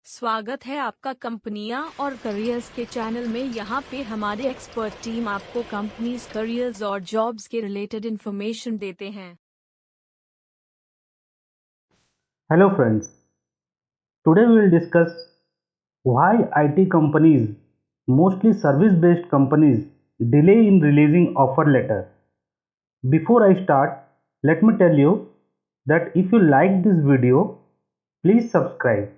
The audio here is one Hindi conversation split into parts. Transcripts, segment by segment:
स्वागत है आपका कंपनियां और करियर्स के चैनल में। यहाँ पे हमारे एक्सपर्ट टीम आपको कंपनीज, करियर्स और जॉब्स के रिलेटेड इंफॉर्मेशन देते हैं। Hello friends, today we will discuss why IT companies, mostly service-based companies, delay in releasing offer letter. Before I start, let me tell you that if you like this video, please subscribe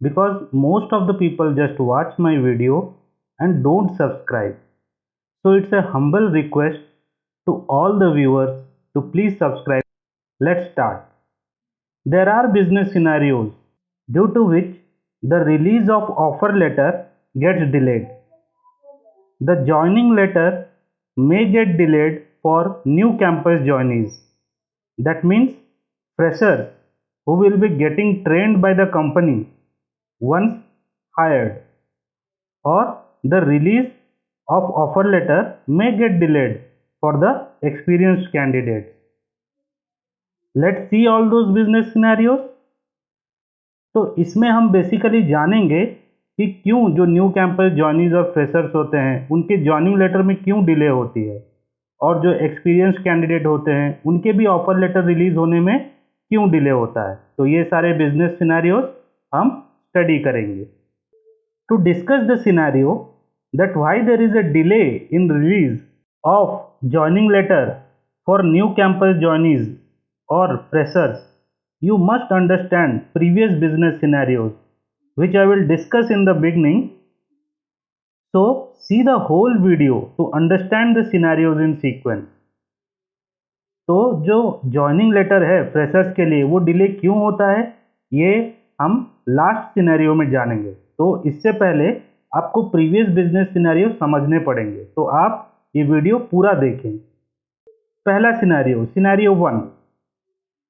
because most of the people just watch my video and don't subscribe. So it's a humble request to all the viewers to please subscribe. Let's start. There are business scenarios due to which the release of offer letter gets delayed. The joining letter may get delayed for new campus joinees. That means freshers who will be getting trained by the company once hired, or the release of offer letter may get delayed for the experienced candidates. Let's see all those business scenarios. तो इसमें हम बेसिकली जानेंगे कि क्यों जो न्यू कैंपस जॉइनीज और फ्रेशर्स होते हैं उनके जॉइनिंग लेटर में क्यों डिले होती है, और जो एक्सपीरियंस कैंडिडेट होते हैं उनके भी ऑफर लेटर रिलीज होने में क्यों डिले होता है। तो ये सारे बिजनेस सिनेरियोज हम स्टडी करेंगे। To discuss the scenario that why there is a delay in release of joining letter for new campus joinees और freshers, you must understand previous business scenarios which I will discuss in the beginning. So see the whole video to understand the scenarios in sequence. तो जो जॉइनिंग लेटर है फ्रेशर्स के लिए वो डिले क्यों होता है ये हम लास्ट सिनेरियो में जानेंगे। तो इससे पहले आपको प्रीवियस बिजनेस सिनेरियो समझने पड़ेंगे, तो आप ये वीडियो पूरा देखें। पहला scenario, scenario 1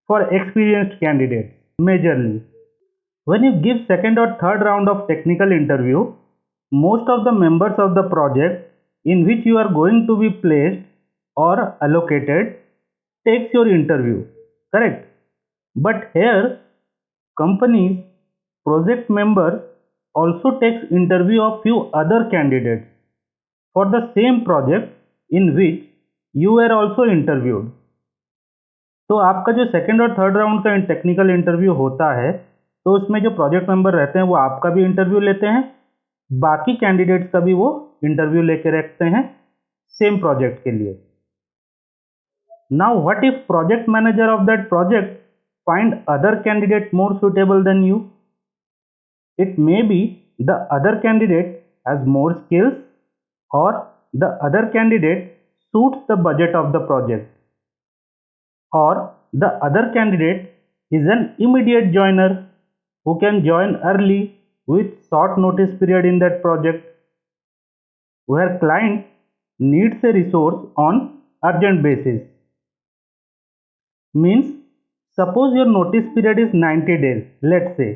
for experienced candidates. Majorly, when you give second or third round of technical interview, most of the members of the project in which you are going to be placed or allocated takes your interview, correct? But here companies project members also takes interview of few other candidates for the same project in which you were also interviewed. तो आपका जो सेकंड और थर्ड राउंड का टेक्निकल इंटरव्यू होता है तो उसमें जो प्रोजेक्ट मेंबर रहते हैं वो आपका भी इंटरव्यू लेते हैं, बाकी कैंडिडेट्स का भी वो इंटरव्यू लेके रखते हैं सेम प्रोजेक्ट के लिए। Now what if project manager of that project find other candidate more suitable than you? It may be the other candidate has more skills और the other candidate suits the budget of the project, or the other candidate is an immediate joiner who can join early with short notice period in that project, where client needs a resource on urgent basis. Means suppose your notice period is 90 days, let's say,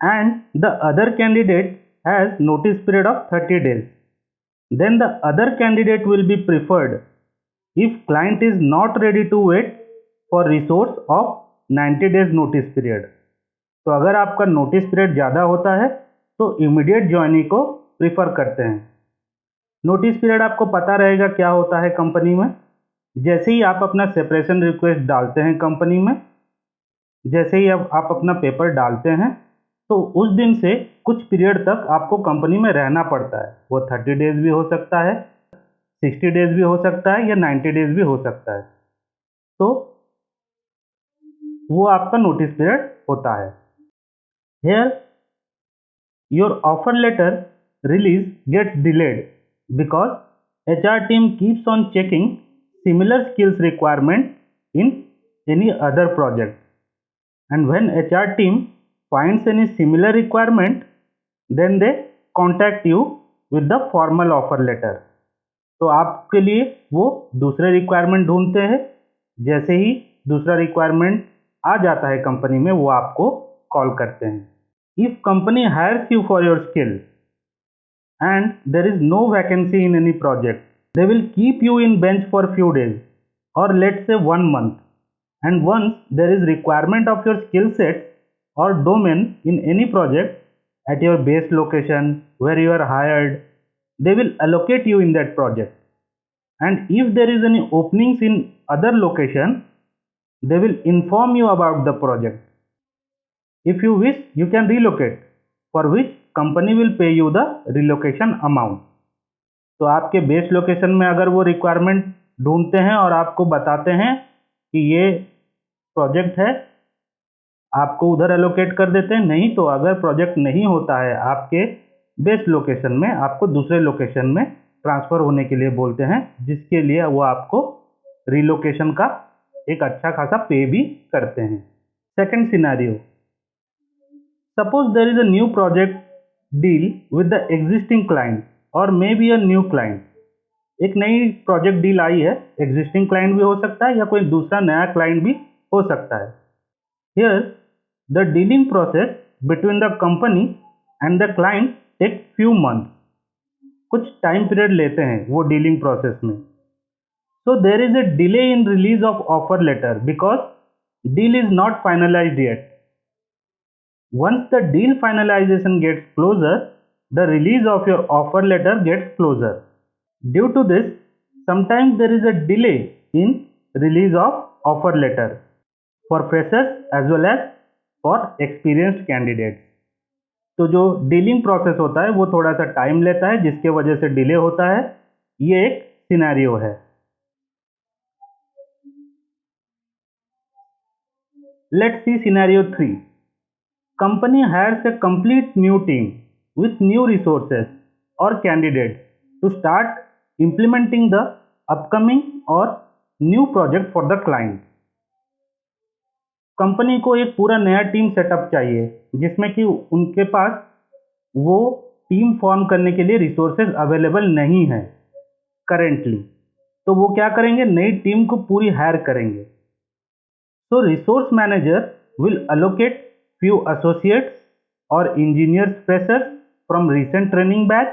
and the other candidate has notice period of 30 days, then the other candidate will be preferred if client is not ready to wait for resource of 90 days notice period. तो अगर आपका नोटिस पीरियड ज़्यादा होता है तो इमीडिएट ज्वाइनिंग को प्रीफर करते हैं। नोटिस पीरियड आपको पता रहेगा क्या होता है कंपनी में। जैसे ही आप अपना सेपरेशन रिक्वेस्ट डालते हैं कंपनी में, जैसे ही आप अपना पेपर डालते हैं तो उस दिन से कुछ पीरियड तक आपको कंपनी में रहना पड़ता है। वो 30 डेज भी हो सकता है, 60 डेज भी हो सकता है, या 90 डेज भी हो सकता है। तो वो आपका नोटिस पीरियड होता है। Here your offer letter release gets delayed because HR team keeps on checking similar skills requirement in any other project, and when HR team finds any similar requirement then they contact you with the formal offer letter. तो आपके लिए वो दूसरे रिक्वायरमेंट ढूंढते हैं। जैसे ही दूसरा रिक्वायरमेंट आ जाता है कंपनी में वो आपको कॉल करते हैं। If company hires you for your skill and there is no vacancy in any project, they will keep you in bench for few days और let's say 1 month, and once there is requirement of your skill set और domain in any project, at your base location where you are hired. They will allocate you in that project, and if there is any openings in other location, they will inform you about the project. If you wish, you can relocate, for which company will pay you the relocation amount. तो आपके बेस लोकेशन में अगर वो रिक्वायरमेंट ढूंढते हैं और आपको बताते हैं कि ये प्रोजेक्ट है, आपको उधर एलोकेट कर देते हैं। नहीं तो अगर प्रोजेक्ट नहीं होता है आपके बेस लोकेशन में, आपको दूसरे लोकेशन में ट्रांसफ़र होने के लिए बोलते हैं, जिसके लिए वो आपको रिलोकेशन का एक अच्छा खासा पे भी करते हैं। Second scenario, suppose there is a new project deal with the existing client और may be a new client. एक नई प्रोजेक्ट डील आई है, एग्जिस्टिंग क्लाइंट भी हो सकता है या कोई दूसरा नया क्लाइंट भी हो सकता है। Here the dealing process between the company and the client take few month. कुछ टाइम पीरियड लेते हैं वो डीलिंग प्रोसेस में। So there is a delay in release of offer letter because deal is not finalised yet. Once the deal finalization gets closer, the release of your offer letter gets closer. Due to this, sometimes there is a delay in release of offer letter for freshers as well as for experienced candidates. तो जो डीलिंग प्रोसेस होता है वो थोड़ा सा टाइम लेता है, जिसके वजह से डिले होता है। ये एक सिनेरियो है। Let's see scenario 3. Company hires a complete new team with new resources or candidates to start implementing the upcoming or new project for the client. Company को एक पूरा नया टीम सेटअप चाहिए जिसमें कि उनके पास वो टीम फॉर्म करने के लिए रिसोर्सेज अवेलेबल नहीं है करेंटली। तो वो क्या करेंगे, नई टीम को पूरी हायर करेंगे। So resource manager will allocate few associates or engineers freshers from recent training batch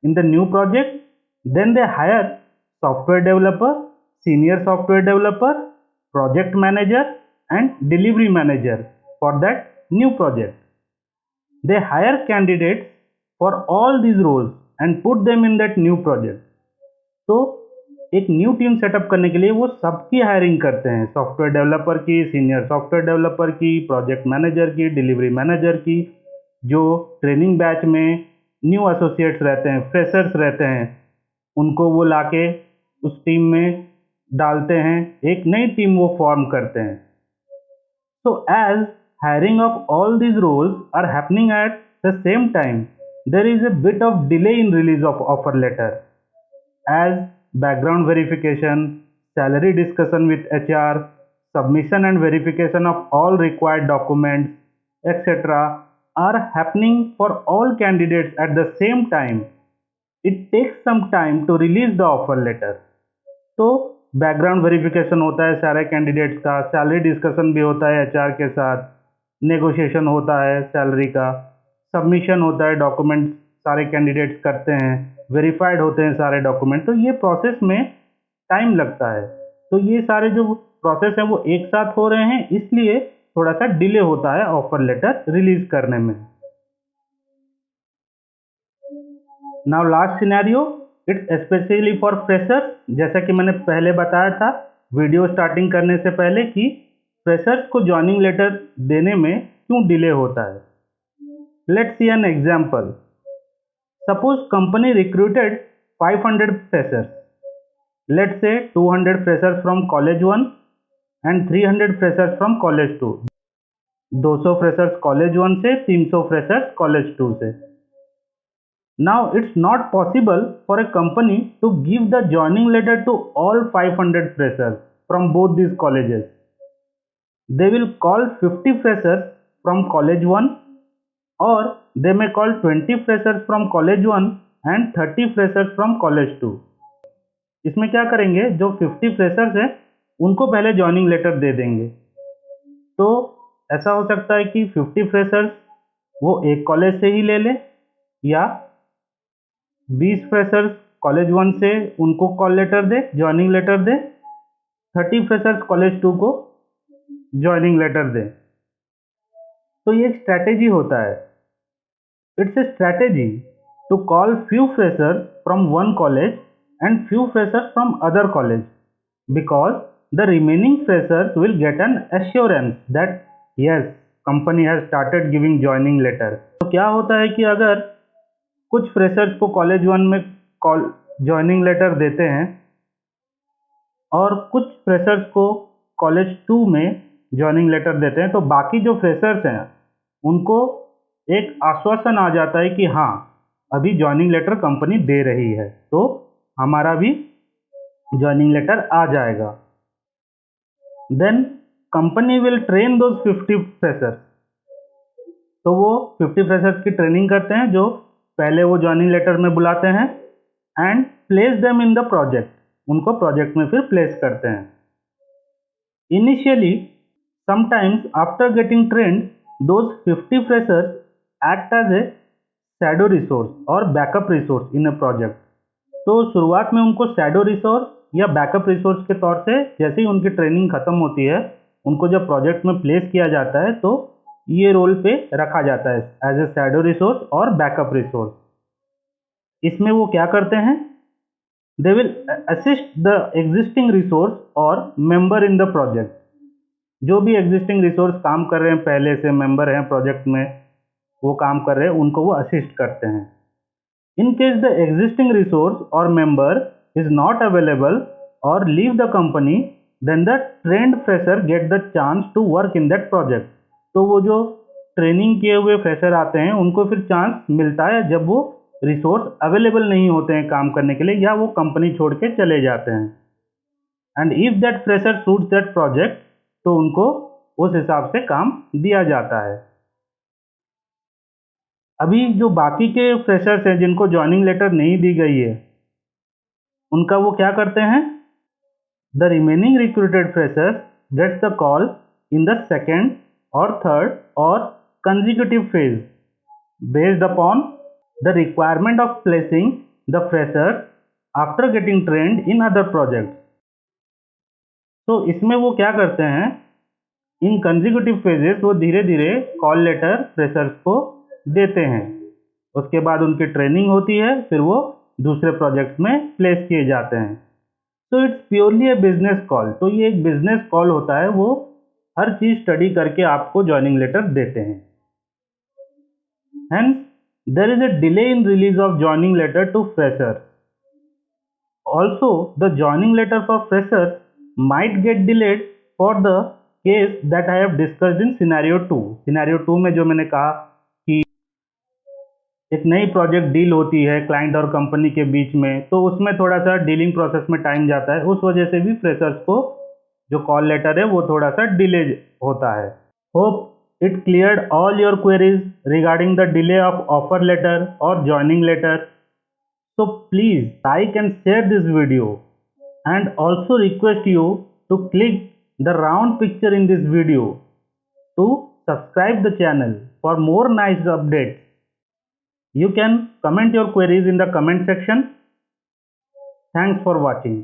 in the new project. Then they hire software developer, senior software developer, project manager and delivery manager for that new project. They hire candidates for all these roles and put them in that new project. तो एक न्यू टीम सेटअप करने के लिए वो सबकी हायरिंग करते हैं, सॉफ्टवेयर डेवलपर की, सीनियर सॉफ्टवेयर डेवलपर की, प्रोजेक्ट मैनेजर की, डिलीवरी मैनेजर की। जो ट्रेनिंग बैच में न्यू एसोसिएट्स रहते हैं, फ्रेशर्स रहते हैं, उनको वो लाके उस टीम में डालते हैं, एक नई टीम वो फॉर्म करते हैं। So as hiring of all these roles are happening at the same time, there is a bit of delay in release of offer letter as background verification, salary discussion with HR, submission and verification of all required documents, etc. are happening for all candidates at the same time. It takes some time to release the offer letter. तो बैकग्राउंड वेरिफिकेशन होता है सारे कैंडिडेट्स का, सैलरी डिस्कशन भी होता है HR के साथ, नेगोशिएशन होता है सैलरी का, सबमिशन होता है, डॉक्यूमेंट्स सारे कैंडिडेट्स करते हैं, वेरीफाइड होते हैं सारे डॉक्यूमेंट। तो ये प्रोसेस में टाइम लगता है। तो ये सारे जो प्रोसेस हैं वो एक साथ हो रहे हैं, इसलिए थोड़ा सा डिले होता है ऑफर लेटर रिलीज करने में। Now last scenario, it's specially for freshers. जैसा कि मैंने पहले बताया था वीडियो स्टार्टिंग करने से पहले कि फ्रेशर्स को ज्वाइनिंग लेटर देने में क्यों डिले होता है। Let's see an example. Suppose company recruited 500 freshers. Let's say 200 freshers from college 1 and 300 freshers from college 2. 200 freshers college 1 से, 300 freshers college 2 से. Now it's not possible for a company to give the joining letter to all 500 freshers from both these colleges. They will call 50 freshers from college 1 or they may call 20 freshers from college 1 and 30 freshers from college 2. इसमें क्या करेंगे, जो 50 फ्रेशर्स हैं उनको पहले ज्वाइनिंग लेटर दे देंगे। तो ऐसा हो सकता है कि 50 फ्रेशर्स वो एक कॉलेज से ही ले लें, या 20 फ्रेशर्स कॉलेज 1 से उनको कॉल लेटर दे, ज्वाइनिंग लेटर दे, 30 फ्रेशर्स कॉलेज 2 को ज्वाइनिंग लेटर दे। तो ये एक स्ट्रैटेजी होता है। It's a strategy to call few freshers from one college and few freshers from other college, because the remaining freshers will get an assurance that yes, company has started giving joining letter. तो क्या होता है कि अगर कुछ फ्रेशर्स को कॉलेज 1 में जॉइनिंग लेटर देते हैं और कुछ फ्रेशर्स को कॉलेज 2 में जॉइनिंग लेटर देते हैं, तो बाकी जो फ्रेशर्स हैं उनको एक आश्वासन आ जाता है कि हाँ, अभी जॉइनिंग लेटर कंपनी दे रही है, तो हमारा भी जॉइनिंग लेटर आ जाएगा. Then company will train those 50 freshers. तो वो 50 फ्रेशर्स की ट्रेनिंग करते हैं जो पहले वो जॉइनिंग लेटर में बुलाते हैं, and place them in the project. उनको प्रोजेक्ट में फिर प्लेस करते हैं. Initially sometimes after getting trained those 50 freshers act as a shadow resource और backup resource in a project. तो शुरुआत में उनको शैडो रिसोर्स या बैकअप रिसोर्स के तौर से, जैसे ही उनकी ट्रेनिंग खत्म होती है, उनको जब प्रोजेक्ट में प्लेस किया जाता है तो ये रोल पे रखा जाता है एज ए शैडो रिसोर्स और बैकअप रिसोर्स. इसमें वो क्या करते हैं? They will assist the existing resource or member in the project. जो भी एग्जिस्टिंग रिसोर्स काम कर रहे हैं, पहले से मेंबर हैं प्रोजेक्ट में, वो काम कर रहे हैं, उनको वो असिस्ट करते हैं. In case the existing resource or member is not available or leave the company, then the trained fresher get the chance to work in that project. तो वो जो ट्रेनिंग किए हुए फ्रेशर आते हैं उनको फिर चांस मिलता है जब वो रिसोर्स अवेलेबल नहीं होते हैं काम करने के लिए, या वो कंपनी छोड़ के चले जाते हैं. And if that fresher suits that project, तो उनको उस हिसाब से काम दिया जाता है. अभी जो बाकी के फ्रेशर्स हैं जिनको जॉइनिंग लेटर नहीं दी गई है, उनका वो क्या करते हैं? The remaining recruited freshers gets the call in the second or third or consecutive phase based upon the requirement of placing the freshers after getting trained in other projects. तो इसमें वो क्या करते हैं? इन कंसेक्यूटिव फेजेस वो धीरे धीरे कॉल लेटर फ्रेशर्स को देते हैं. उसके बाद उनकी ट्रेनिंग होती है, फिर वो दूसरे प्रोजेक्ट्स में प्लेस किए जाते हैं. तो it's purely A business call. तो ये एक बिजनेस कॉल होता है. वो हर चीज़ स्टडी करके आपको जॉइनिंग लेटर देते हैं. Hence, there is a delay in release of joining letter to freshers. Also, the joining letter for freshers might get delayed for the case that I have discussed in scenario 2. Scenario 2 में जो मैंने कहा कि एक नई प्रोजेक्ट डील होती है क्लाइंट और कंपनी के बीच में, तो उसमें थोड़ा सा डीलिंग प्रोसेस में टाइम जाता है. उस वजह से भी फ्रेशर्स को जो कॉल लेटर है वो थोड़ा सा डिले होता है. Hope it cleared all your queries regarding the delay of offer letter or joining letter. So please like and share this video, and also request you to click the round picture in this video to subscribe the channel for more nice updates. You can comment your queries in the comment section. Thanks for watching.